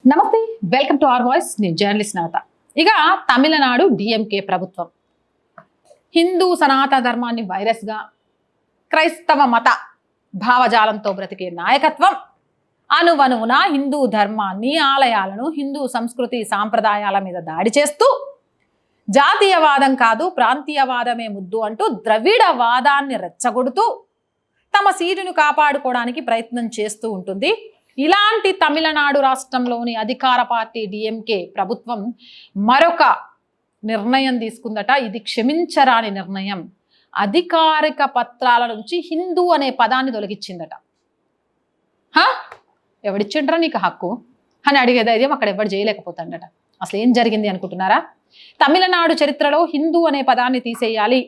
నమస్తే, welcome to our voice. నేను journalist నవత. ఇక తమిళనాడు డిఎంకే ప్రభుత్వం హిందూ సనాతన ధర్మాన్ని వైరస్గా, క్రైస్తవ మత భావజాలంతో బ్రతికే నాయకత్వం, అనువనువున హిందూ ధర్మాన్ని, ఆలయాలను, హిందూ సంస్కృతి సాంప్రదాయాల మీద దాడి చేస్తూ జాతీయవాదం కాదు ప్రాంతీయవాదమే ముద్దు అంటూ ద్రవిడవాదాన్ని రెచ్చగొడుతూ తమ సీటును కాపాడుకోవడానికి ప్రయత్నం చేస్తూ ఉంటుంది. ఇలాంటి తమిళనాడు రాష్ట్రంలోని అధికార పార్టీ డిఎంకే ప్రభుత్వం మరొక నిర్ణయం తీసుకుందట. ఇది క్షమించరాని నిర్ణయం. అధికారిక పత్రాల నుంచి హిందూ అనే పదాన్ని తొలగించిందట. ఎవడిచ్చిండ్రా నీకు హక్కు అని అడిగే ధైర్యం అక్కడ ఎవడు చేయలేకపోతాడట. అసలు ఏం జరిగింది అనుకుంటున్నారా? తమిళనాడు చరిత్రలో హిందూ అనే పదాన్ని తీసేయాలి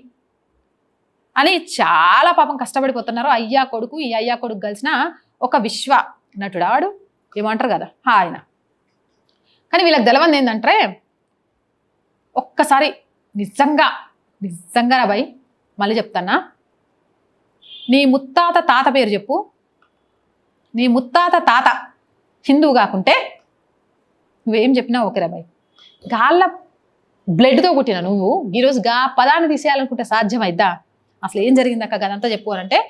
అని చాలా పాపం కష్టపడిపోతున్నారు. అయ్యా కొడుకు, ఈ అయ్యా కొడుకు కలిసిన ఒక విశ్వ నటుడు ఆడు ఏమంటారు కదా ఆయన. కానీ వీళ్ళకి తెలవంది ఏంటంటే, ఒక్కసారి నిజంగా రాబాయ్ మళ్ళీ చెప్తానా, నీ ముత్తాత తాత పేరు చెప్పు. నీ ముత్తాత తాత హిందువు కాకుంటే నువ్వేం చెప్పినా ఓకే రాబాయ్. గాళ్ళ బ్లడ్తో పుట్టిన నువ్వు ఈరోజు గా పదాన్ని తీసేయాలనుకుంటే సాధ్యమైద్దా? అసలు ఏం జరిగిందక్క గదంతా చెప్పుకోవాలంటే,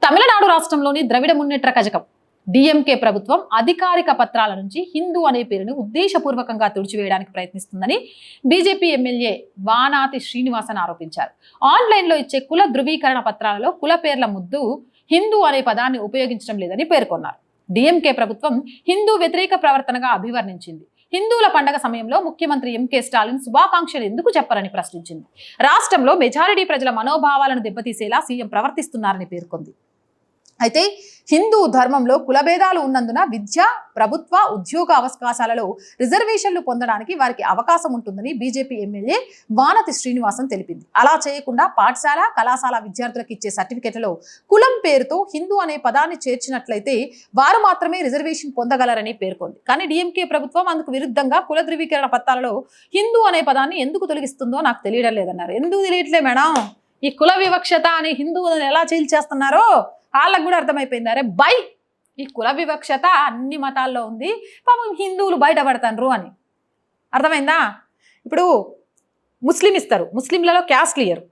తమిళనాడు రాష్ట్రంలోని ద్రవిడ మున్నేట్ర కజకం డిఎంకే ప్రభుత్వం అధికారిక పత్రాల నుంచి హిందూ అనే పేరును ఉద్దేశపూర్వకంగా తుడిచివేయడానికి ప్రయత్నిస్తుందని బీజేపీ ఎమ్మెల్యే వానాతి శ్రీనివాసన్ ఆరోపించారు. ఆన్లైన్లో ఇచ్చే కుల ధృవీకరణ పత్రాలలో కుల పేర్ల ముద్దు హిందూ అనే పదాన్ని ఉపయోగించడం లేదని పేర్కొన్నారు. డిఎంకే ప్రభుత్వం హిందూ వ్యతిరేక ప్రవర్తనగా అభివర్ణించింది. హిందువుల పండగ సమయంలో ముఖ్యమంత్రి ఎంకే స్టాలిన్ శుభాకాంక్షలు ఎందుకు చెప్పరని ప్రశ్నించింది. రాష్ట్రంలో మెజారిటీ ప్రజల మనోభావాలను దెబ్బతీసేలా సీఎం ప్రవర్తిస్తున్నారని పేర్కొంది. అయితే హిందూ ధర్మంలో కులభేదాలు ఉన్నందున విద్య, ప్రభుత్వ ఉద్యోగ అవకాశాలలో రిజర్వేషన్లు పొందడానికి వారికి అవకాశం ఉంటుందని బీజేపీ ఎమ్మెల్యే వానతి శ్రీనివాసన్ తెలిపింది. అలా చేయకుండా పాఠశాల, కళాశాల విద్యార్థులకు ఇచ్చే సర్టిఫికెట్లలో కులం పేరుతో హిందూ అనే పదాన్ని చేర్చినట్లయితే వారు మాత్రమే రిజర్వేషన్ పొందగలరని పేర్కొంది. కానీ డిఎంకే ప్రభుత్వం అందుకు విరుద్ధంగా కుల ధృవీకరణ పత్రాలలో హిందూ అనే పదాన్ని ఎందుకు తొలగిస్తుందో నాకు తెలియడం లేదన్నారు. ఎందుకు తెలియట్లే మేడం? ఈ కుల వివక్షత అనే హిందువులను ఎలా చీల్చేస్తున్నారో వాళ్ళకు కూడా అర్థమైపోయింది. అరే బై, ఈ కుల వివక్షత అన్ని మతాల్లో ఉంది, పాపం హిందువులు బయటపడతారు అని అర్థమైందా? ఇప్పుడు ముస్లిం ఇస్తారు, ముస్లింలలో క్యాస్ట్లు ఇయ్యరు,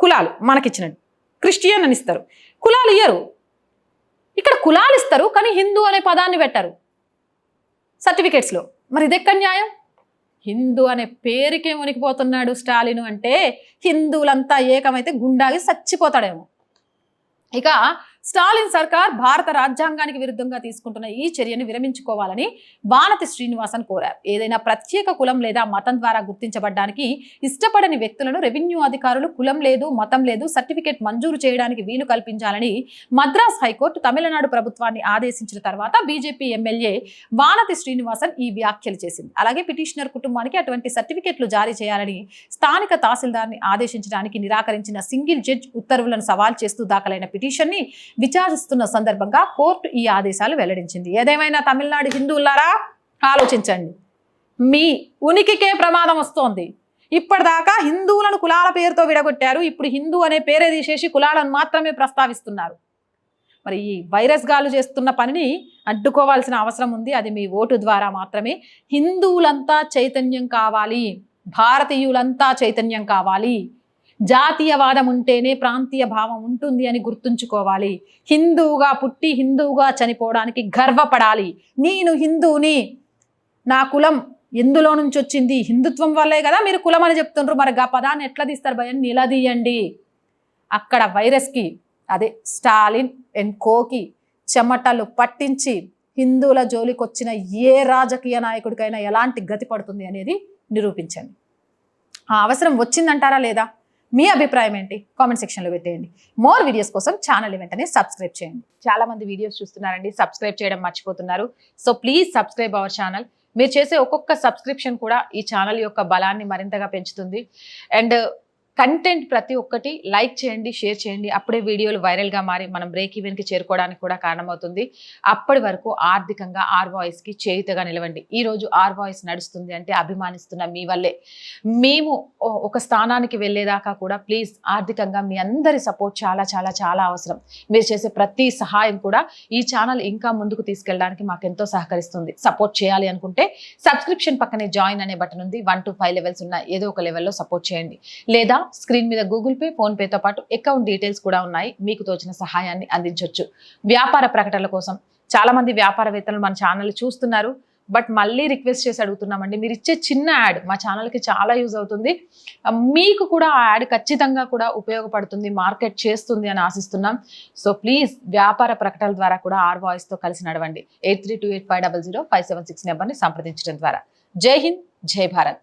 కులాలు మనకిచ్చినట్టు. క్రిస్టియన్ అని ఇస్తారు, కులాలు ఇయ్యరు. ఇక్కడ కులాలు ఇస్తారు కానీ హిందూ అనే పదాన్ని పెట్టారు సర్టిఫికేట్స్లో. మరి ఇది ఎక్కడ న్యాయం? హిందూ అనే పేరుకే వణికిపోతున్నాడు స్టాలిన్ అంటే హిందువులంతా ఏకమైతే గుండాగి చచ్చిపోతాడేమో. ఇక స్టాలిన్ సర్కార్ భారత రాజ్యాంగానికి విరుద్ధంగా తీసుకుంటున్న ఈ చర్యను విరమించుకోవాలని వానతి శ్రీనివాసన్ కోరారు. ఏదైనా ప్రత్యేక కులం లేదా మతం ద్వారా గుర్తించబడ్డానికి ఇష్టపడని వ్యక్తులను రెవెన్యూ అధికారులు కులం లేదు, మతం లేదు సర్టిఫికేట్ మంజూరు చేయడానికి వీలు కల్పించాలని మద్రాస్ హైకోర్టు తమిళనాడు ప్రభుత్వాన్ని ఆదేశించిన తర్వాత బీజేపీ ఎమ్మెల్యే వానతి శ్రీనివాసన్ ఈ వ్యాఖ్యలు చేసింది. అలాగే పిటిషనర్ కుటుంబానికి అటువంటి సర్టిఫికెట్లు జారీ చేయాలని స్థానిక తహసీల్దార్ని ఆదేశించడానికి నిరాకరించిన సింగిల్ జడ్జ్ ఉత్తర్వులను సవాల్ చేస్తూ దాఖలైన పిటిషన్ ని విచారిస్తున్న సందర్భంగా కోర్టు ఈ ఆదేశాలు వెల్లడించింది. ఏదేమైనా తమిళనాడు హిందువులారా ఆలోచించండి, మీ ఉనికికే ప్రమాదం వస్తోంది. ఇప్పటిదాకా హిందువులను కులాల పేరుతో విడగొట్టారు, ఇప్పుడు హిందూ అనే పేరే తీసేసి కులాలను మాత్రమే ప్రస్తావిస్తున్నారు. మరి ఈ వైరస్ గాలు చేస్తున్న పనిని అడ్డుకోవాల్సిన అవసరం ఉంది. అది మీ ఓటు ద్వారా మాత్రమే. హిందువులంతా చైతన్యం కావాలి, భారతీయులంతా చైతన్యం కావాలి. జాతీయవాదం ఉంటేనే ప్రాంతీయ భావం ఉంటుంది అని గుర్తుంచుకోవాలి. హిందువుగా పుట్టి హిందువుగా చనిపోవడానికి గర్వపడాలి. నేను హిందువుని, నా కులం ఎందులో నుంచి వచ్చింది? హిందుత్వం వల్లే కదా మీరు కులం అని చెప్తుండ్రు. మరి ఆ పదాన్ని ఎట్లా తీస్తారు భయం? నిలదీయండి. అక్కడ వైరస్కి, అదే స్టాలిన్ అండ్ కోకి చెమటలు పట్టించి హిందువుల జోలికొచ్చిన ఏ రాజకీయ నాయకుడికైనా ఎలాంటి గతి పడుతుంది అనేది నిరూపించండి. ఆ అవసరం వచ్చిందంటారా లేదా? మీ అభిప్రాయం ఏంటి? కామెంట్ సెక్షన్లో పెట్టేయండి. మోర్ వీడియోస్ కోసం ఛానల్ వెంటనే సబ్స్క్రైబ్ చేయండి. చాలా మంది వీడియోస్ చూస్తున్నారండి, సబ్స్క్రైబ్ చేయడం మర్చిపోతున్నారు. So please subscribe our channel. మీరు చేసే ఒక్కొక్క సబ్స్క్రిప్షన్ కూడా ఈ ఛానల్ యొక్క బలాన్ని మరింతగా పెంచుతుంది. అండ్ కంటెంట్ ప్రతి ఒక్కటి లైక్ చేయండి, షేర్ చేయండి. అప్పుడే వీడియోలు వైరల్గా మారి మనం బ్రేక్ ఈవెన్కి చేరుకోవడానికి కూడా కారణమవుతుంది. అప్పటి వరకు ఆర్థికంగా ఆర్ వాయిస్కి చేయుతగా నిలవండి. ఈరోజు ఆర్ వాయిస్ నడుస్తుంది అంటే అభిమానిస్తున్న మీ వల్లే. మేము ఒక స్థానానికి వెళ్ళేదాకా కూడా ప్లీజ్ ఆర్థికంగా మీ అందరి సపోర్ట్ చాలా చాలా చాలా అవసరం. మీరు చేసే ప్రతి సహాయం కూడా ఈ ఛానల్ ఇంకా ముందుకు తీసుకెళ్ళడానికి మాకెంతో సహకరిస్తుంది. సపోర్ట్ చేయాలి అనుకుంటే సబ్స్క్రిప్షన్ పక్కనే జాయిన్ అనే బటన్ ఉంది. 1 to 5 లెవెల్స్ ఉన్న ఏదో ఒక లెవెల్లో సపోర్ట్ చేయండి. లేదా స్క్రీన్ మీద గూగుల్ పే, ఫోన్ పేతో పాటు అకౌంట్ డీటెయిల్స్ కూడా ఉన్నాయి. మీకు తోచిన సహాయాన్ని అందించవచ్చు. వ్యాపార ప్రకటనల కోసం చాలా మంది వ్యాపారవేత్తలు మన ఛానల్ చూస్తున్నారు. బట్ మళ్ళీ రిక్వెస్ట్ చేసి అడుగుతున్నామండి, మీరు ఇచ్చే చిన్న యాడ్ మా ఛానల్కి చాలా యూజ్ అవుతుంది. మీకు కూడా ఆ యాడ్ ఖచ్చితంగా కూడా ఉపయోగపడుతుంది, మార్కెట్ చేస్తుంది అని ఆశిస్తున్నాం. సో ప్లీజ్ వ్యాపార ప్రకటనల ద్వారా కూడా ఆర్ వాయిస్తో కలిసి నడవండి. 8328500576 నెంబర్ని సంప్రదించడం ద్వారా. జై హింద్, జై భారత్.